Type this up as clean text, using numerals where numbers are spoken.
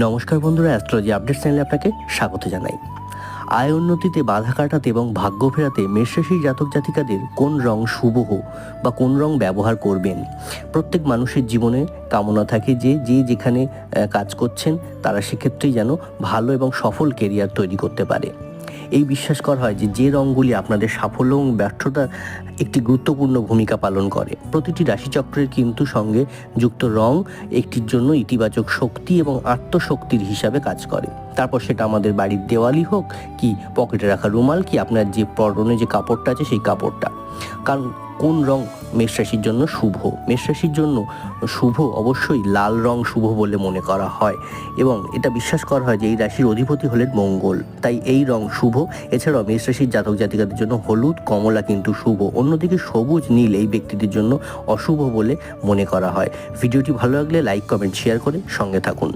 নমস্কার বন্ধুরা, astrology update চ্যানেলে আপনাকে স্বাগত জানাই। আয় উন্নতিতে বাধা কাটাতে এবং ভাগ্য ফেরাতে মেষ রাশির জাতক জাতিকাদের কোন রং শুভ বা কোন রং ব্যবহার করবেন। প্রত্যেক মানুষের জীবনে কামনা থাকে যে যেখানে কাজ করছেন তারা সেক্ষেত্রেই যেন ভালো এবং সফল কেরিয়ার তৈরি করতে পারে। এই বিশ্বাস করা হয় যে রঙগুলি আপনাদের সাফল্য এবং ব্যর্থতা একটি গুরুত্বপূর্ণ ভূমিকা পালন করে। প্রতিটি রাশিচক্রের কিন্তু সঙ্গে যুক্ত রং একটির জন্য ইতিবাচক শক্তি এবং আত্মশক্তির হিসাবে কাজ করে। তারপর সেটা আমাদের বাড়ির দেওয়ালই হোক, কি পকেটে রাখা রুমাল, কি আপনার যে পরনে যে কাপড়টা আছে সেই কাপড়টা। কারণ কোন রং মেষ রাশির জন্য শুভ? মেষ রাশির জন্য শুভ অবশ্যই লাল রং শুভ বলে মনে করা হয় এবং এটা বিশ্বাস করা হয় যে এই রাশির অধিপতি হলেন মঙ্গল, তাই এই রং শুভ। এছাড়াও মেষ রাশির জাতক জাতিকাদের জন্য হলুদ কমলা কিন্তু শুভ। অন্যদিকে সবুজ নীল এই ব্যক্তিদের জন্য অশুভ বলে মনে করা হয়। ভিডিওটি ভালো লাগলে লাইক কমেন্ট শেয়ার করে সঙ্গে থাকুন।